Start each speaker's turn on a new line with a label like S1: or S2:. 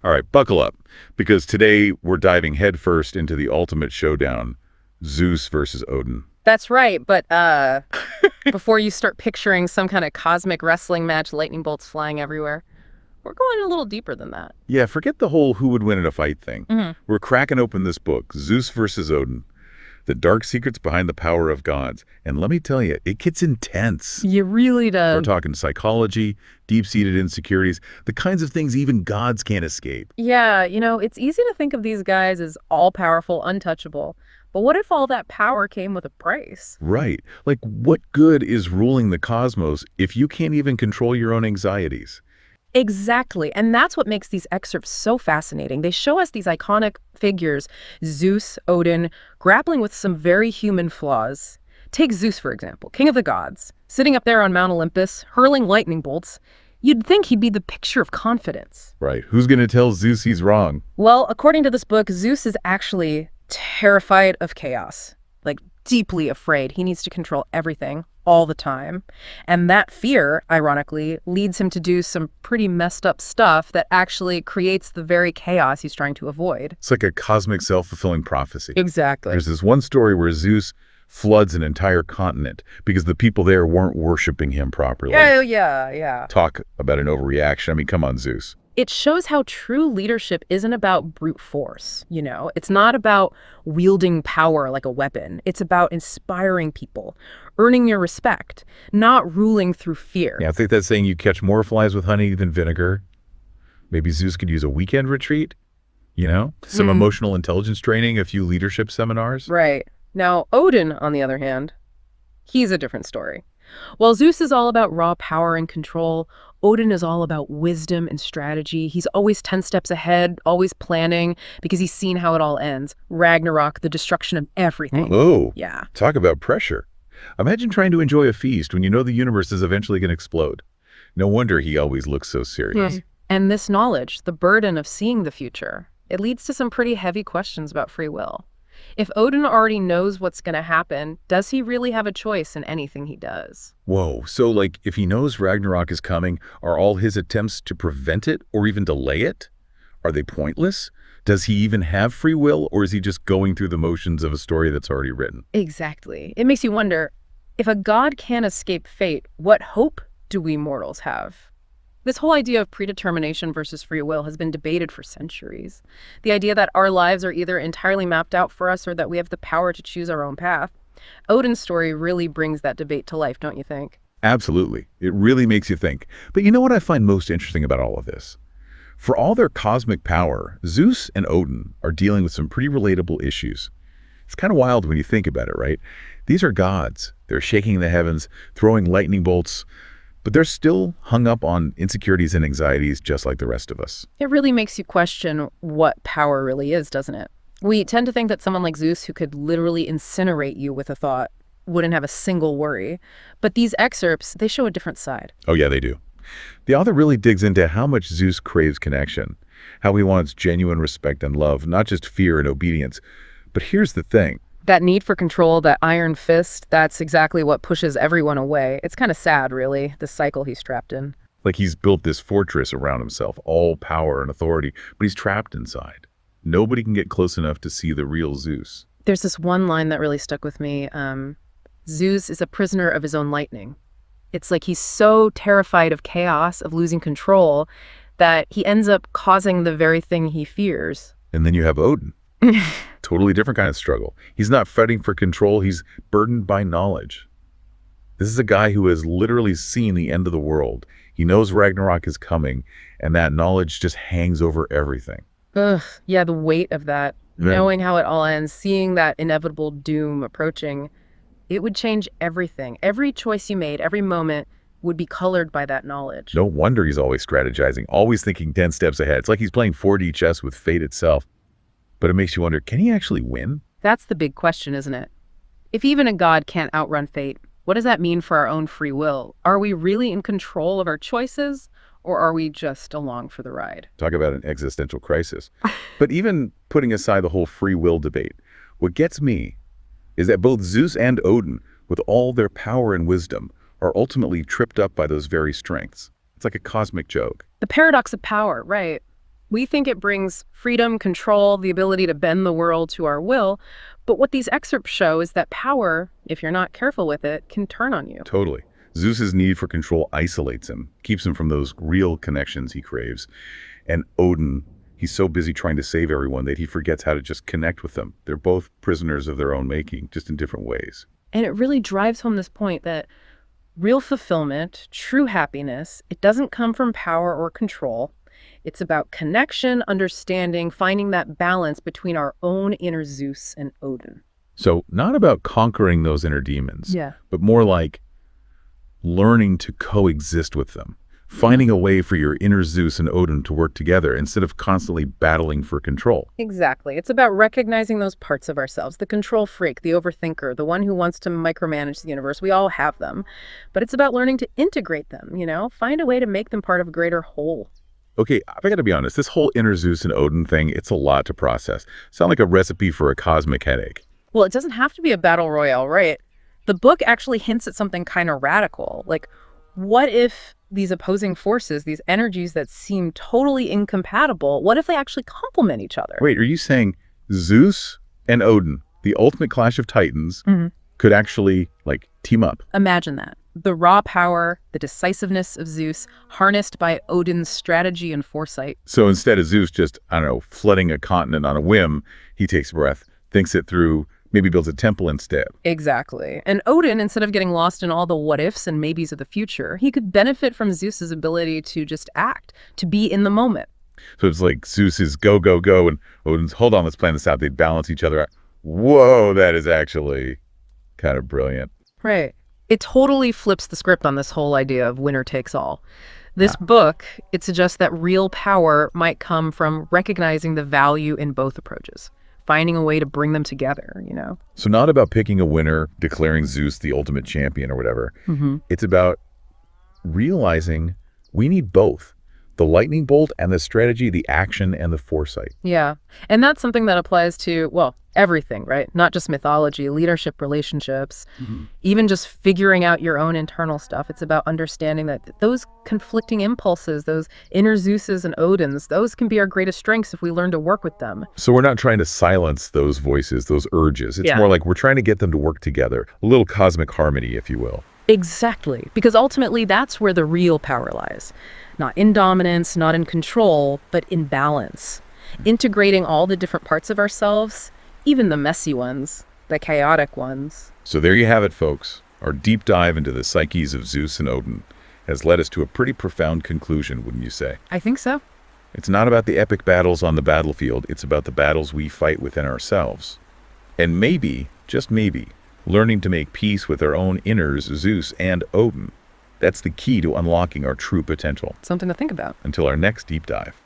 S1: All right, buckle up, because today we're diving headfirst into the ultimate showdown, Zeus versus Odin.
S2: That's right, but before you start picturing some kind of cosmic wrestling match, lightning bolts flying everywhere, we're going a little deeper than that.
S1: Yeah, forget the whole who would win in a fight thing. We're cracking open this book, Zeus versus Odin, the dark secrets behind the power of gods. And let me tell you, it gets intense.
S2: You really
S1: We're
S2: does.
S1: talking psychology, deep-seated insecurities, the kinds of things even gods can't escape.
S2: Yeah, it's easy to think of these guys as all-powerful, untouchable. But what if all that power came with a price?
S1: Right. Like, what good is ruling the cosmos if you can't even control your own anxieties?
S2: Exactly. And that's what makes these excerpts so fascinating. They show us these iconic figures, Zeus, Odin, grappling with some very human flaws. Take Zeus, for example, king of the gods, sitting up there on Mount Olympus, hurling lightning bolts. You'd think he'd be the picture of confidence.
S1: Right. Who's going to tell Zeus he's wrong?
S2: Well, according to this book, Zeus is actually terrified of chaos, like deeply afraid. He needs to control everything all the time. And that fear, ironically, leads him to do some pretty messed up stuff that actually creates the very chaos he's trying to avoid.
S1: It's like a cosmic self-fulfilling prophecy.
S2: Exactly.
S1: There's this one story where Zeus floods an entire continent because the people there weren't worshiping him properly.
S2: Yeah.
S1: Talk about an overreaction. I mean, come on, Zeus.
S2: It shows how true leadership isn't about brute force, It's not about wielding power like a weapon. It's about inspiring people, earning your respect, not ruling through fear.
S1: Yeah, I think that's saying you catch more flies with honey than vinegar. Maybe Zeus could use a weekend retreat, some emotional intelligence training, a few leadership seminars.
S2: Right. Now, Odin, on the other hand, he's a different story. While Zeus is all about raw power and control, Odin is all about wisdom and strategy. He's always 10 steps ahead, always planning, because he's seen how it all ends. Ragnarok, the destruction of everything.
S1: Oh,
S2: Yeah.
S1: talk about pressure. Imagine trying to enjoy a feast when you know the universe is eventually going to explode. No wonder he always looks so serious.
S2: And this knowledge, the burden of seeing the future, it leads to some pretty heavy questions about free will. If Odin already knows what's going to happen, does he really have a choice in anything he does?
S1: Whoa, so like if he knows Ragnarok is coming, are all his attempts to prevent it or even delay it? Are they pointless? Does he even have free will, or is he just going through the motions of a story that's already written?
S2: Exactly. It makes you wonder, if a god can't escape fate, what hope do we mortals have? This whole idea of predetermination versus free will has been debated for centuries. The idea that our lives are either entirely mapped out for us or that we have the power to choose our own path. Odin's story really brings that debate to life, don't you think?
S1: Absolutely. It really makes you think. But you know what I find most interesting about all of this? For all their cosmic power, Zeus and Odin are dealing with some pretty relatable issues. It's kind of wild when you think about it, right? These are gods. They're shaking the heavens, throwing lightning bolts, but they're still hung up on insecurities and anxieties just like the rest of us.
S2: It really makes you question what power really is, doesn't it? We tend to think that someone like Zeus, who could literally incinerate you with a thought, wouldn't have a single worry. But these excerpts, they show a different side.
S1: Oh yeah, they do. The author really digs into how much Zeus craves connection, how he wants genuine respect and love, not just fear and obedience. But here's the thing.
S2: That need for control, that iron fist, that's exactly what pushes everyone away. It's kind of sad, really, the cycle he's trapped in.
S1: Like he's built this fortress around himself, all power and authority, but he's trapped inside. Nobody can get close enough to see the real Zeus.
S2: There's this one line that really stuck with me. Zeus is a prisoner of his own lightning. It's like he's so terrified of chaos, of losing control, that he ends up causing the very thing he fears.
S1: And then you have Odin. Totally different kind of struggle. He's not fighting for control, he's burdened by knowledge. This is a guy who has literally seen the end of the world. He knows Ragnarok is coming, and that knowledge just hangs over everything.
S2: Ugh, yeah, the weight of that,
S1: Yeah.
S2: knowing how it all ends, seeing that inevitable doom approaching, it would change everything. Every choice you made, every moment would be colored by that knowledge.
S1: No wonder he's always strategizing, always thinking 10 steps ahead. It's like he's playing 4D chess with fate itself. But it makes you wonder, can he actually win?
S2: That's the big question, isn't it? If even a god can't outrun fate, what does that mean for our own free will? Are we really in control of our choices, or are we just along for the ride?
S1: Talk about an existential crisis. But even putting aside the whole free will debate, what gets me is that both Zeus and Odin, with all their power and wisdom, are ultimately tripped up by those very strengths. It's like a cosmic joke.
S2: The paradox of power, right. We think it brings freedom, control, the ability to bend the world to our will. But what these excerpts show is that power, if you're not careful with it, can turn on you.
S1: Totally. Zeus's need for control isolates him, keeps him from those real connections he craves. And Odin, he's so busy trying to save everyone that he forgets how to just connect with them. They're both prisoners of their own making, just in different ways.
S2: And it really drives home this point that real fulfillment, true happiness, it doesn't come from power or control. It's about connection, understanding, finding that balance between our own inner Zeus and Odin.
S1: So not about conquering those inner demons,
S2: Yeah.
S1: but more like learning to coexist with them, finding a way for your inner Zeus and Odin to work together instead of constantly battling for control.
S2: Exactly. It's about recognizing those parts of ourselves, the control freak, the overthinker, the one who wants to micromanage the universe. We all have them. But it's about learning to integrate them, find a way to make them part of a greater whole.
S1: Okay, I gotta be honest, this whole inner Zeus and Odin thing, it's a lot to process. Sound like a recipe for a cosmic headache.
S2: Well, it doesn't have to be a battle royale, right? The book actually hints at something kind of radical. Like, what if these opposing forces, these energies that seem totally incompatible, what if they actually complement each other?
S1: Wait, are you saying Zeus and Odin, the ultimate clash of titans, could actually, team up?
S2: Imagine that. The raw power, the decisiveness of Zeus, harnessed by Odin's strategy and foresight.
S1: So instead of Zeus just, flooding a continent on a whim, he takes a breath, thinks it through, maybe builds a temple instead.
S2: Exactly. And Odin, instead of getting lost in all the what-ifs and maybes of the future, he could benefit from Zeus's ability to just act, to be in the moment.
S1: So it's like Zeus is go, go, go, and Odin's, hold on, let's plan this out. They balance each other out. Whoa, that is actually kind of brilliant.
S2: Right. It totally flips the script on this whole idea of winner takes all. This book, it suggests that real power might come from recognizing the value in both approaches, finding a way to bring them together,
S1: So not about picking a winner, declaring Zeus the ultimate champion or whatever. It's about realizing we need both. The lightning bolt and the strategy, the action and the foresight.
S2: Yeah. And that's something that applies to, everything, right? Not just mythology, leadership, relationships, even just figuring out your own internal stuff. It's about understanding that those conflicting impulses, those inner Zeuses and Odins, those can be our greatest strengths if we learn to work with them.
S1: So we're not trying to silence those voices, those urges. It's more like we're trying to get them to work together. A little cosmic harmony, if you will.
S2: Exactly. Because ultimately, that's where the real power lies. Not in dominance, not in control, but in balance. Integrating all the different parts of ourselves, even the messy ones, the chaotic ones.
S1: So there you have it, folks. Our deep dive into the psyches of Zeus and Odin has led us to a pretty profound conclusion, wouldn't you say?
S2: I think so.
S1: It's not about the epic battles on the battlefield. It's about the battles we fight within ourselves. And maybe, just maybe, learning to make peace with our own inners, Zeus and Odin. That's the key to unlocking our true potential.
S2: Something to think about.
S1: Until our next deep dive.